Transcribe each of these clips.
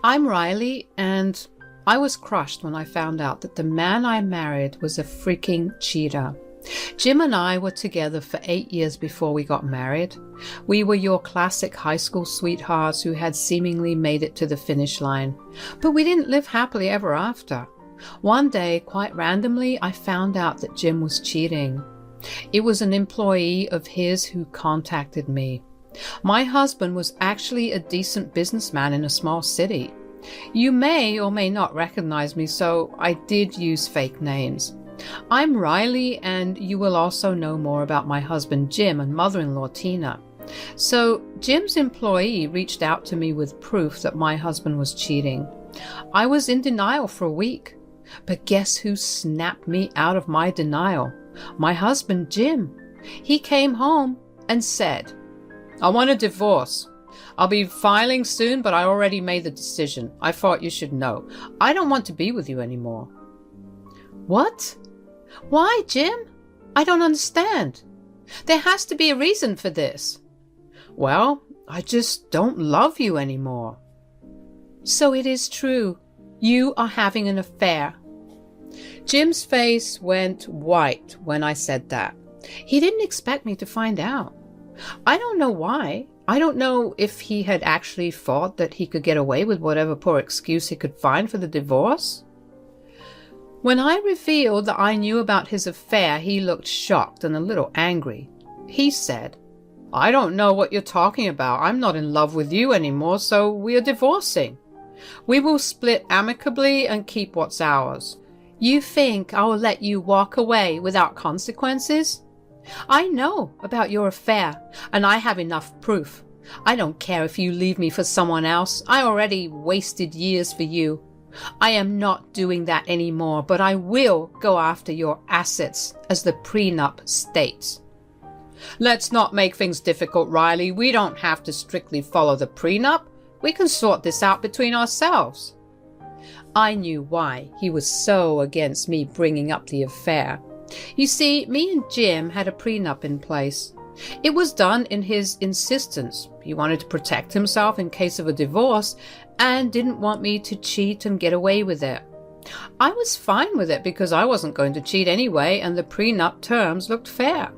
I'm Riley, and I was crushed when I found out that the man I married was a freaking cheater. Jim and I were together for 8 years before we got married. We were your classic high school sweethearts who had seemingly made it to the finish line. But we didn't live happily ever after. One day, quite randomly, I found out that Jim was cheating. It was an employee of his who contacted me. My husband was actually a decent businessman in a small city. You may or may not recognize me, so I did use fake names. I'm Riley, and you will also know more about my husband Jim and mother-in-law Tina. So Jim's employee reached out to me with proof that my husband was cheating. I was in denial for a week, but guess who snapped me out of my denial? My husband Jim. He came home and said, "I want a divorce. I'll be filing soon, but I already made the decision. I thought you should know. I don't want to be with you anymore." What? Why, Jim? I don't understand. There has to be a reason for this. Well, I just don't love you anymore. So it is true. You are having an affair. Jim's face went white when I said that. He didn't expect me to find out. I don't know why. I don't know if he had actually thought that he could get away with whatever poor excuse he could find for the divorce. When I revealed that I knew about his affair, he looked shocked and a little angry. He said, "I don't know what you're talking about. I'm not in love with you anymore, so we are divorcing. We will split amicably and keep what's ours. You think I will let you walk away without consequences? I know about your affair, and I have enough proof. I don't care if you leave me for someone else. I already wasted years for you. I am not doing that anymore, but I will go after your assets, as the prenup states." Let's not make things difficult, Riley. We don't have to strictly follow the prenup. We can sort this out between ourselves. I knew why he was so against me bringing up the affair. You see, me and Jim had a prenup in place. It was done in his insistence. He wanted to protect himself in case of a divorce and didn't want me to cheat and get away with it. I was fine with it because I wasn't going to cheat anyway, and the prenup terms looked fair.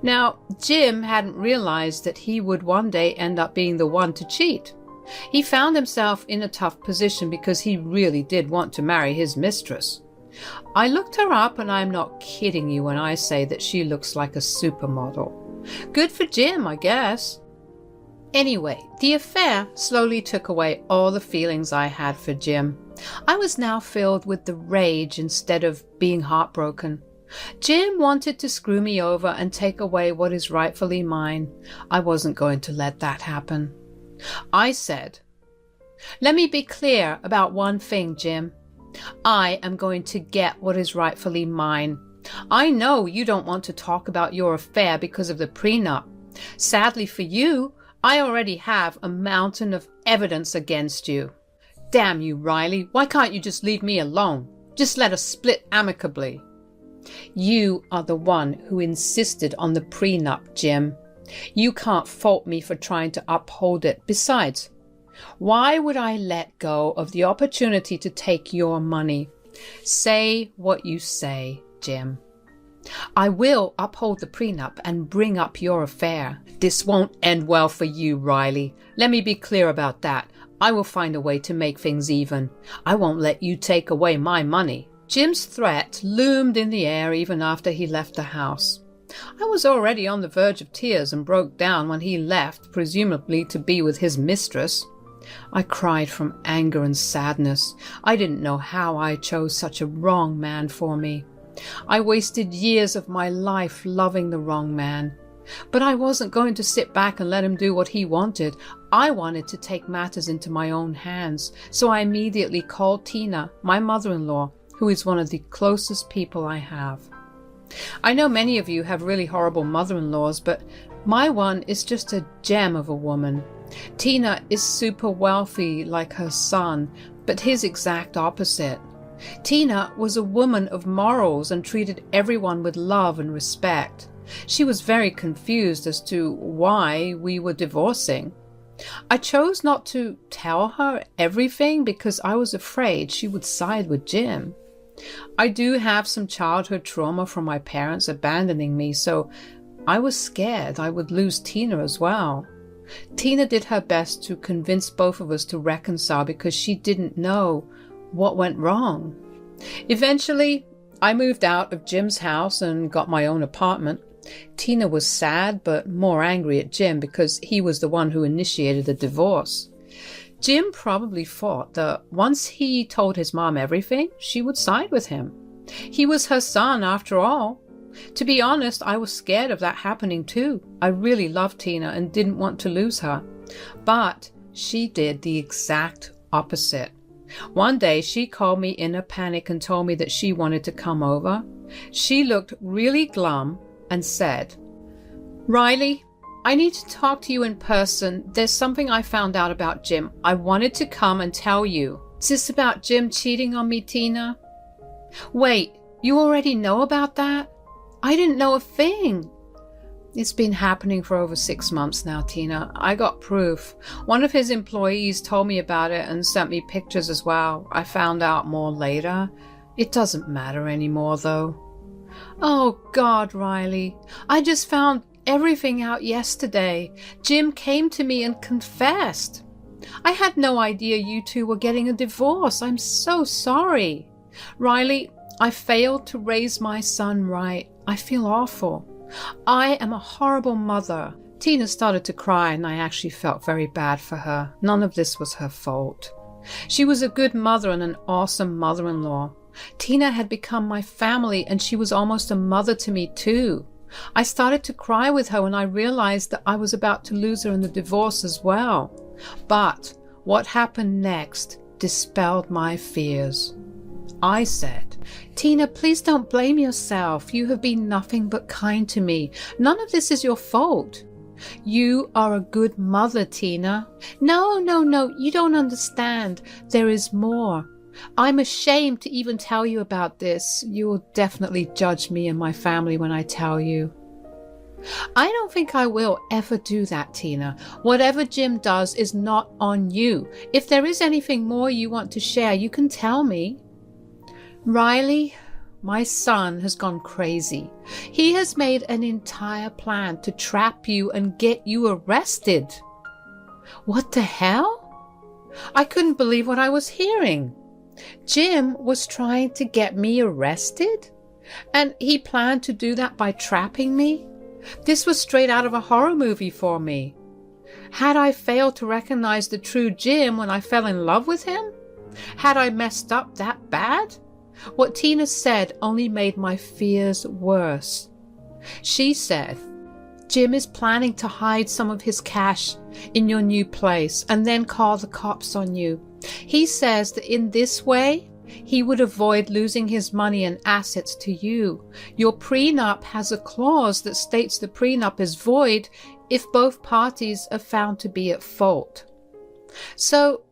Now, Jim hadn't realized that he would one day end up being the one to cheat. He found himself in a tough position because he really did want to marry his mistress. I looked her up, and I'm not kidding you when I say that she looks like a supermodel. Good for Jim, I guess. Anyway, the affair slowly took away all the feelings I had for Jim. I was now filled with the rage instead of being heartbroken. Jim wanted to screw me over and take away what is rightfully mine. I wasn't going to let that happen. I said, "Let me be clear about one thing, Jim. I am going to get what is rightfully mine. I know you don't want to talk about your affair because of the prenup. Sadly for you, I already have a mountain of evidence against you. Damn you, Riley, why can't you just leave me alone? Just let us split amicably." You are the one who insisted on the prenup, Jim. You can't fault me for trying to uphold it. Besides, why would I let go of the opportunity to take your money? Say what you say, Jim. I will uphold the prenup and bring up your affair. This won't end well for you, Riley. Let me be clear about that. I will find a way to make things even. I won't let you take away my money. Jim's threat loomed in the air even after he left the house. I was already on the verge of tears and broke down when he left, presumably to be with his mistress. I cried from anger and sadness. I didn't know how I chose such a wrong man for me. I wasted years of my life loving the wrong man. But I wasn't going to sit back and let him do what he wanted. I wanted to take matters into my own hands, so I immediately called Tina, my mother-in-law, who is one of the closest people I have. I know many of you have really horrible mother-in-laws, but my one is just a gem of a woman. Tina is super wealthy like her son, but his exact opposite. Tina was a woman of morals and treated everyone with love and respect. She was very confused as to why we were divorcing. I chose not to tell her everything because I was afraid she would side with Jim. I do have some childhood trauma from my parents abandoning me, so I was scared I would lose Tina as well. Tina did her best to convince both of us to reconcile because she didn't know what went wrong. Eventually, I moved out of Jim's house and got my own apartment. Tina was sad but more angry at Jim because he was the one who initiated the divorce. Jim probably thought that once he told his mom everything, she would side with him. He was her son after all. To be honest, I was scared of that happening too. I really loved Tina and didn't want to lose her. But she did the exact opposite. One day she called me in a panic and told me that she wanted to come over. She looked really glum and said, "Riley, I need to talk to you in person. There's something I found out about Jim. I wanted to come and tell you." "Is this about Jim cheating on me, Tina?" "Wait, you already know about that? I didn't know a thing." "It's been happening for over 6 months now, Tina. I got proof. One of his employees told me about it and sent me pictures as well. I found out more later. It doesn't matter anymore, though." "Oh, God, Riley. I just found everything out yesterday. Jim came to me and confessed. I had no idea you two were getting a divorce. I'm so sorry. Riley, I failed to raise my son right. I feel awful. I am a horrible mother." Tina started to cry and I actually felt very bad for her. None of this was her fault. She was a good mother and an awesome mother-in-law. Tina had become my family and she was almost a mother to me too. I started to cry with her when I realized that I was about to lose her in the divorce as well. But what happened next dispelled my fears. I said, "Tina, please don't blame yourself. You have been nothing but kind to me. None of this is your fault. You are a good mother, Tina." No, you don't understand. There is more. I'm ashamed to even tell you about this. You will definitely judge me and my family when I tell you." "I don't think I will ever do that, Tina. Whatever Jim does is not on you. If there is anything more you want to share, you can tell me." "Riley, my son has gone crazy. He has made an entire plan to trap you and get you arrested." "What the hell?" I couldn't believe what I was hearing. Jim was trying to get me arrested? And he planned to do that by trapping me? This was straight out of a horror movie for me. Had I failed to recognize the true Jim when I fell in love with him? Had I messed up that bad? What Tina said only made my fears worse. She said, "Jim is planning to hide some of his cash in your new place and then call the cops on you. He says that in this way, he would avoid losing his money and assets to you. Your prenup has a clause that states the prenup is void if both parties are found to be at fault. So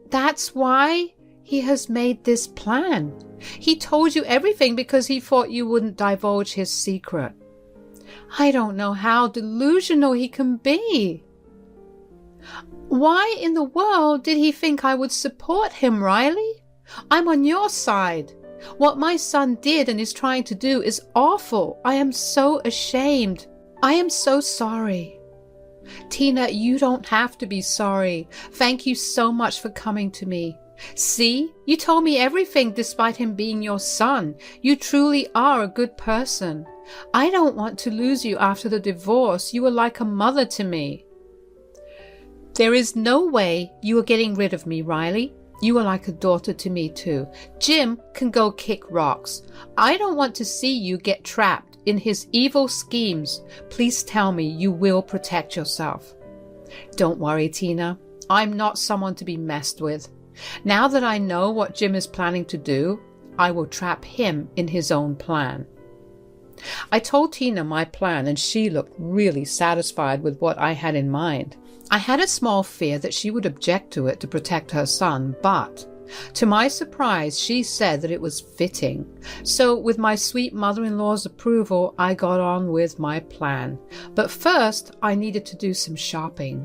that's why he has made this plan. He told you everything because he thought you wouldn't divulge his secret. I don't know how delusional he can be. Why in the world did he think I would support him, Riley? I'm on your side. What my son did and is trying to do is awful. I am so ashamed. I am so sorry." "Tina, you don't have to be sorry. Thank you so much for coming to me. See, you told me everything despite him being your son. You truly are a good person. I don't want to lose you after the divorce. You were like a mother to me." "There is no way you are getting rid of me, Riley. You are like a daughter to me too. Jim can go kick rocks. I don't want to see you get trapped in his evil schemes. Please tell me you will protect yourself." "Don't worry, Tina. I'm not someone to be messed with. Now that I know what Jim is planning to do, I will trap him in his own plan." I told Tina my plan and she looked really satisfied with what I had in mind. I had a small fear that she would object to it to protect her son, but to my surprise, she said that it was fitting. So with my sweet mother-in-law's approval, I got on with my plan. But first, I needed to do some shopping.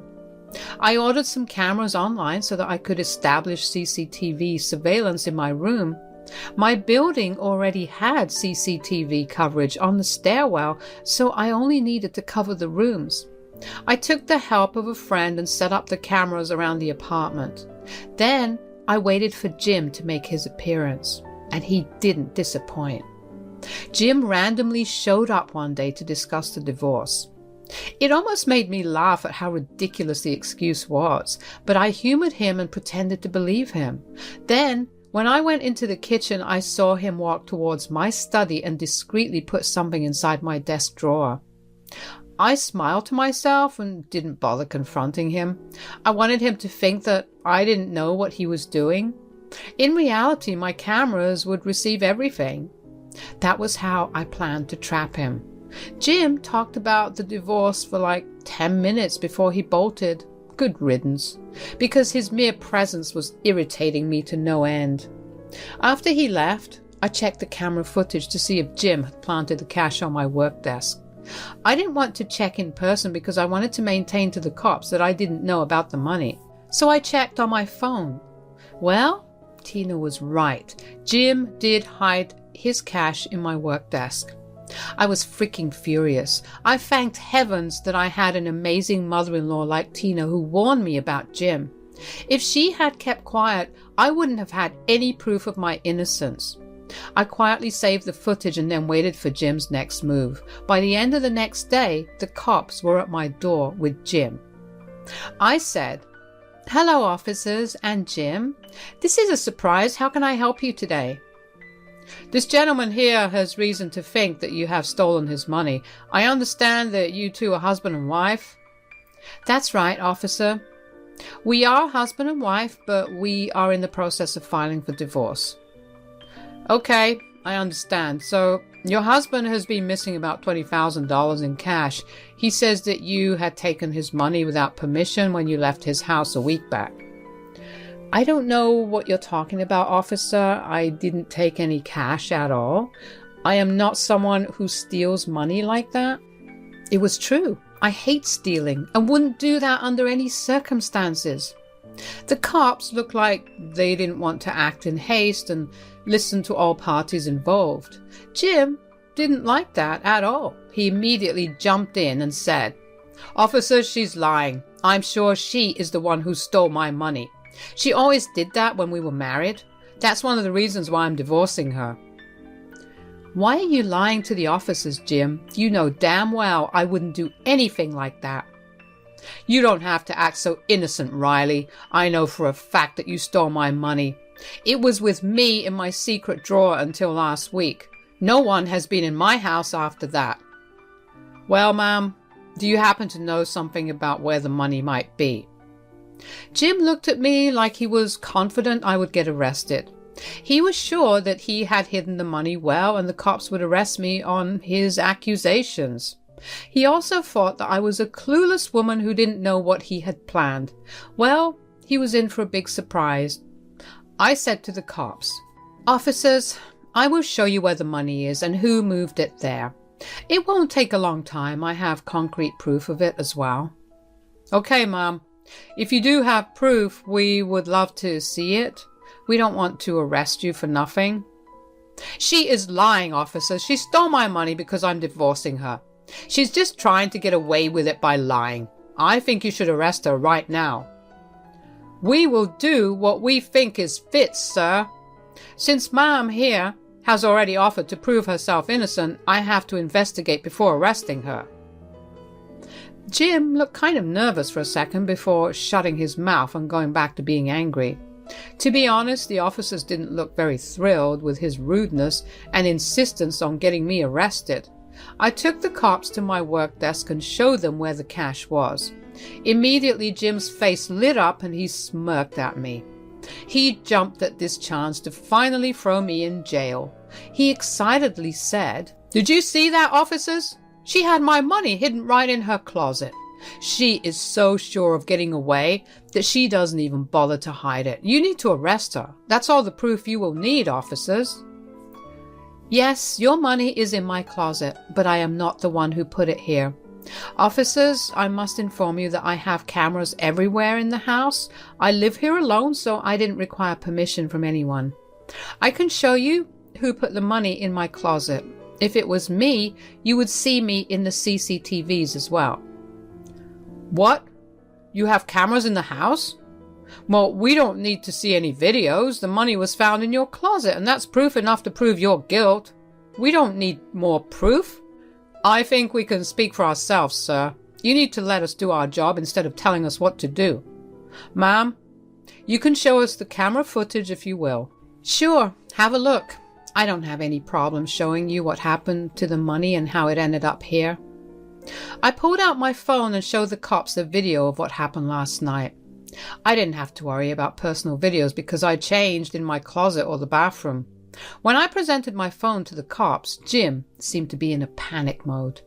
I ordered some cameras online so that I could establish CCTV surveillance in my room. My building already had CCTV coverage on the stairwell, so I only needed to cover the rooms. I took the help of a friend and set up the cameras around the apartment. Then I waited for Jim to make his appearance, and he didn't disappoint. Jim randomly showed up one day to discuss the divorce. It almost made me laugh at how ridiculous the excuse was, but I humored him and pretended to believe him. Then, when I went into the kitchen, I saw him walk towards my study and discreetly put something inside my desk drawer. I smiled to myself and didn't bother confronting him. I wanted him to think that I didn't know what he was doing. In reality, my cameras would receive everything. That was how I planned to trap him. Jim talked about the divorce for like 10 minutes before he bolted. Good riddance, because his mere presence was irritating me to no end. After he left, I checked the camera footage to see if Jim had planted the cash on my work desk. I didn't want to check in person because I wanted to maintain to the cops that I didn't know about the money. So I checked on my phone. Well, Tina was right. Jim did hide his cash in my work desk. I was freaking furious. I thanked heavens that I had an amazing mother-in-law like Tina who warned me about Jim. If she had kept quiet, I wouldn't have had any proof of my innocence. I quietly saved the footage and then waited for Jim's next move. By the end of the next day, the cops were at my door with Jim. I said, "Hello, officers and Jim. This is a surprise. How can I help you today?" "This gentleman here has reason to think that you have stolen his money. I understand that you two are husband and wife." "That's right, officer. We are husband and wife, but we are in the process of filing for divorce." "Okay, I understand. So your husband has been missing about $20,000 in cash. He says that you had taken his money without permission when you left his house a week back." "I don't know what you're talking about, officer. I didn't take any cash at all. I am not someone who steals money like that." It was true. I hate stealing and wouldn't do that under any circumstances. The cops looked like they didn't want to act in haste and listen to all parties involved. Jim didn't like that at all. He immediately jumped in and said, "Officer, she's lying. I'm sure she is the one who stole my money. She always did that when we were married. That's one of the reasons why I'm divorcing her." "Why are you lying to the officers, Jim? You know damn well I wouldn't do anything like that." "You don't have to act so innocent, Riley. I know for a fact that you stole my money. It was with me in my secret drawer until last week. No one has been in my house after that." "Well, ma'am, do you happen to know something about where the money might be?" Jim looked at me like he was confident I would get arrested. He was sure that he had hidden the money well and the cops would arrest me on his accusations. He also thought that I was a clueless woman who didn't know what he had planned. Well, he was in for a big surprise. I said to the cops, "Officers, I will show you where the money is and who moved it there. It won't take a long time. I have concrete proof of it as well." "Okay, ma'am. If you do have proof, we would love to see it. We don't want to arrest you for nothing." "She is lying, officer. She stole my money because I'm divorcing her. She's just trying to get away with it by lying. I think you should arrest her right now." "We will do what we think is fit, sir. Since ma'am here has already offered to prove herself innocent, I have to investigate before arresting her." Jim looked kind of nervous for a second before shutting his mouth and going back to being angry. To be honest, the officers didn't look very thrilled with his rudeness and insistence on getting me arrested. I took the cops to my work desk and showed them where the cash was. Immediately, Jim's face lit up and he smirked at me. He jumped at this chance to finally throw me in jail. He excitedly said, "Did you see that, officers? She had my money hidden right in her closet. She is so sure of getting away that she doesn't even bother to hide it. You need to arrest her. That's all the proof you will need, officers." "Yes, your money is in my closet, but I am not the one who put it here. Officers, I must inform you that I have cameras everywhere in the house. I live here alone, so I didn't require permission from anyone. I can show you who put the money in my closet. If it was me, you would see me in the CCTVs as well. What? You have cameras in the house? Well, we don't need to see any videos. The money was found in your closet, and that's proof enough to prove your guilt. We don't need more proof. I think we can speak for ourselves, sir. You need to let us do our job instead of telling us what to do. Ma'am, you can show us the camera footage if you will. Sure, have a look. I don't have any problem showing you what happened to the money and how it ended up here. I pulled out my phone and showed the cops a video of what happened last night. I didn't have to worry about personal videos because I changed in my closet or the bathroom. When I presented my phone to the cops, Jim seemed to be in a panic mode.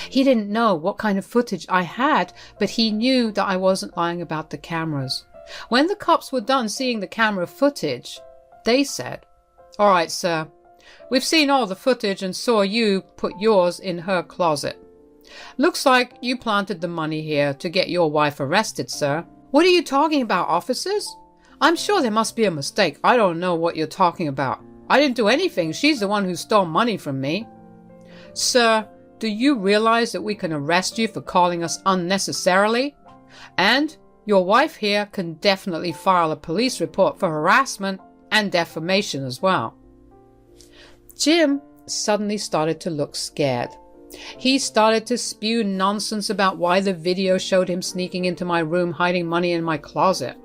He didn't know what kind of footage I had, but he knew that I wasn't lying about the cameras. When the cops were done seeing the camera footage, they said, "All right, sir, we've seen all the footage and saw you put yours in her closet. Looks like you planted the money here to get your wife arrested, sir." "What are you talking about, officers? I'm sure there must be a mistake. I don't know what you're talking about. I didn't do anything. She's the one who stole money from me." "Sir, do you realize that we can arrest you for calling us unnecessarily? And your wife here can definitely file a police report for harassment and defamation as well." Jim suddenly started to look scared. He started to spew nonsense about why the video showed him sneaking into my room hiding money in my closet.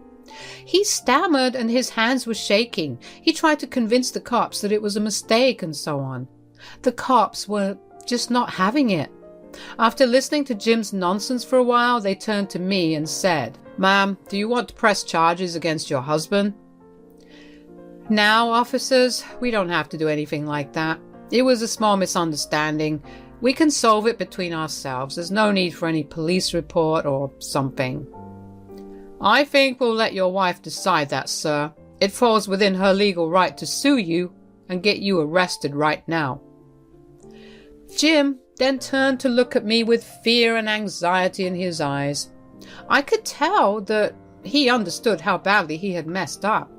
He stammered and his hands were shaking. He tried to convince the cops that it was a mistake and so on. The cops were just not having it. After listening to Jim's nonsense for a while, they turned to me and said, "Ma'am, do you want to press charges against your husband?" "Now, officers, we don't have to do anything like that. It was a small misunderstanding. We can solve it between ourselves. There's no need for any police report or something." "I think we'll let your wife decide that, sir. It falls within her legal right to sue you and get you arrested right now." Jim then turned to look at me with fear and anxiety in his eyes. I could tell that he understood how badly he had messed up.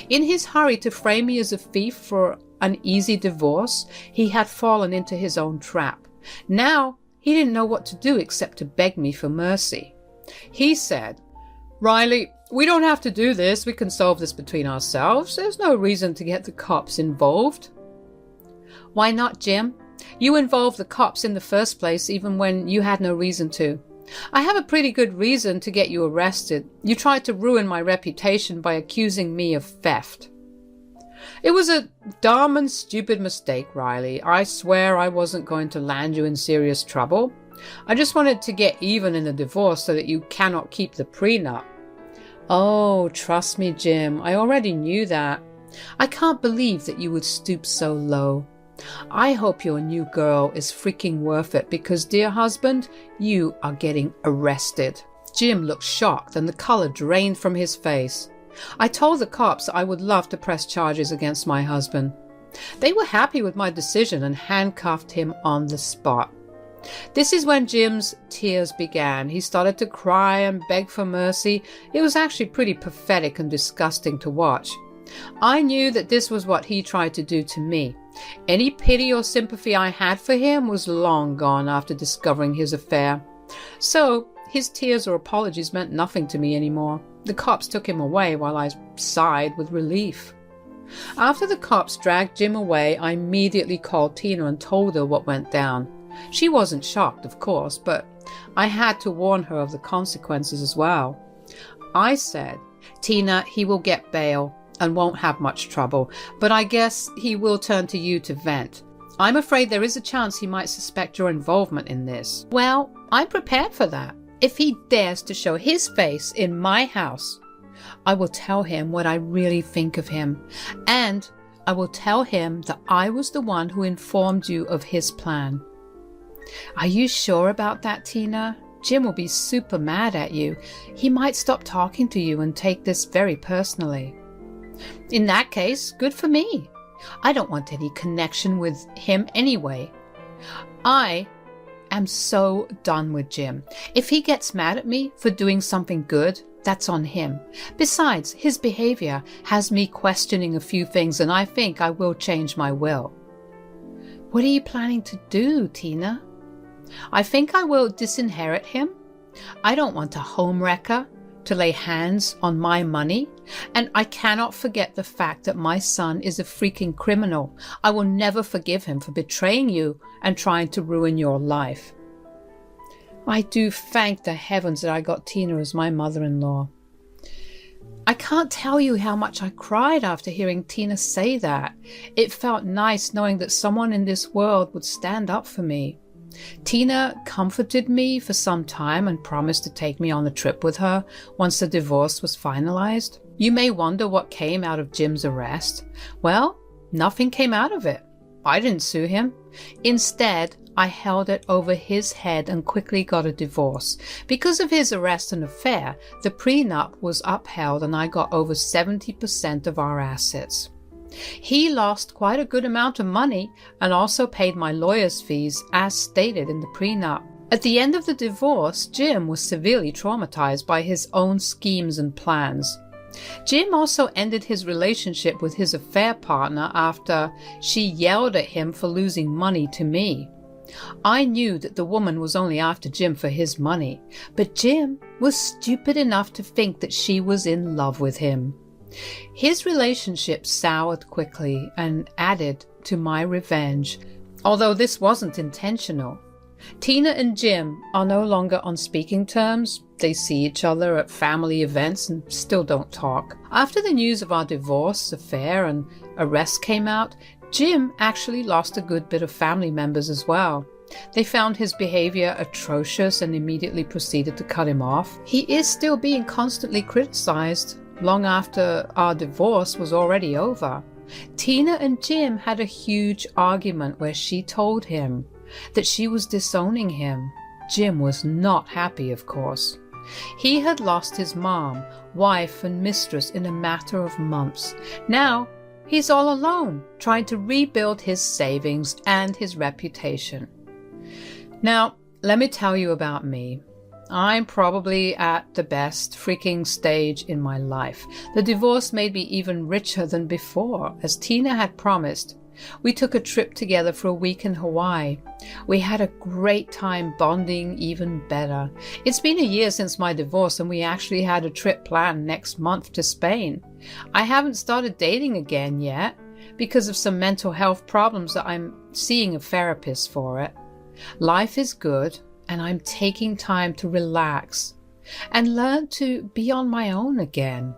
In his hurry to frame me as a thief for an easy divorce, he had fallen into his own trap. Now he didn't know what to do except to beg me for mercy. He said, "Riley, we don't have to do this. We can solve this between ourselves. There's no reason to get the cops involved." "Why not, Jim? You involved the cops in the first place even when you had no reason to. I have a pretty good reason to get you arrested. You tried to ruin my reputation by accusing me of theft." "It was a dumb and stupid mistake, Riley. I swear I wasn't going to land you in serious trouble. I just wanted to get even in the divorce so that you cannot keep the prenup." "Oh, trust me, Jim. I already knew that. I can't believe that you would stoop so low. I hope your new girl is freaking worth it because, dear husband, you are getting arrested." Jim looked shocked and the color drained from his face. I told the cops I would love to press charges against my husband. They were happy with my decision and handcuffed him on the spot. This is when Jim's tears began. He started to cry and beg for mercy. It was actually pretty pathetic and disgusting to watch. I knew that this was what he tried to do to me. Any pity or sympathy I had for him was long gone after discovering his affair. So his tears or apologies meant nothing to me anymore. The cops took him away while I sighed with relief. After the cops dragged Jim away, I immediately called Tina and told her what went down. She wasn't shocked, of course, but I had to warn her of the consequences as well. I said, "Tina, he will get bail and won't have much trouble, but I guess he will turn to you to vent. I'm afraid there is a chance he might suspect your involvement in this." "Well, I'm prepared for that. If he dares to show his face in my house, I will tell him what I really think of him, and I will tell him that I was the one who informed you of his plan." "Are you sure about that, Tina? Jim will be super mad at you. He might stop talking to you and take this very personally." "In that case, good for me. I don't want any connection with him anyway. I am so done with Jim. If he gets mad at me for doing something good, that's on him. Besides, his behavior has me questioning a few things, and I think I will change my will. What are you planning to do, Tina? I think I will disinherit him. I don't want a homewrecker to lay hands on my money, and I cannot forget the fact that my son is a freaking criminal. I will never forgive him for betraying you and trying to ruin your life. I do thank the heavens that I got Tina as my mother-in-law. I can't tell you how much I cried after hearing Tina say that. It felt nice knowing that someone in this world would stand up for me. Tina comforted me for some time and promised to take me on a trip with her once the divorce was finalized. You may wonder what came out of Jim's arrest. Well, nothing came out of it. I didn't sue him. Instead, I held it over his head and quickly got a divorce. Because of his arrest and affair, the prenup was upheld and I got over 70% of our assets. He lost quite a good amount of money and also paid my lawyer's fees as stated in the prenup. At the end of the divorce, Jim was severely traumatized by his own schemes and plans. Jim also ended his relationship with his affair partner after she yelled at him for losing money to me. I knew that the woman was only after Jim for his money, but Jim was stupid enough to think that she was in love with him. His relationship soured quickly and added to my revenge, although this wasn't intentional. Tina and Jim are no longer on speaking terms. They see each other at family events and still don't talk. After the news of our divorce, affair, and arrest came out, Jim actually lost a good bit of family members as well. They found his behavior atrocious and immediately proceeded to cut him off. He is still being constantly criticized long after our divorce was already over. Tina and Jim had a huge argument where she told him that she was disowning him. Jim was not happy, of course. He had lost his mom, wife, and mistress in a matter of months. Now, he's all alone, trying to rebuild his savings and his reputation. Now, let me tell you about me. I'm probably at the best freaking stage in my life. The divorce made me even richer than before, as Tina had promised. We took a trip together for a week in Hawaii. We had a great time bonding even better. It's been a year since my divorce and we actually had a trip planned next month to Spain. I haven't started dating again yet because of some mental health problems that I'm seeing a therapist for it. Life is good and I'm taking time to relax and learn to be on my own again.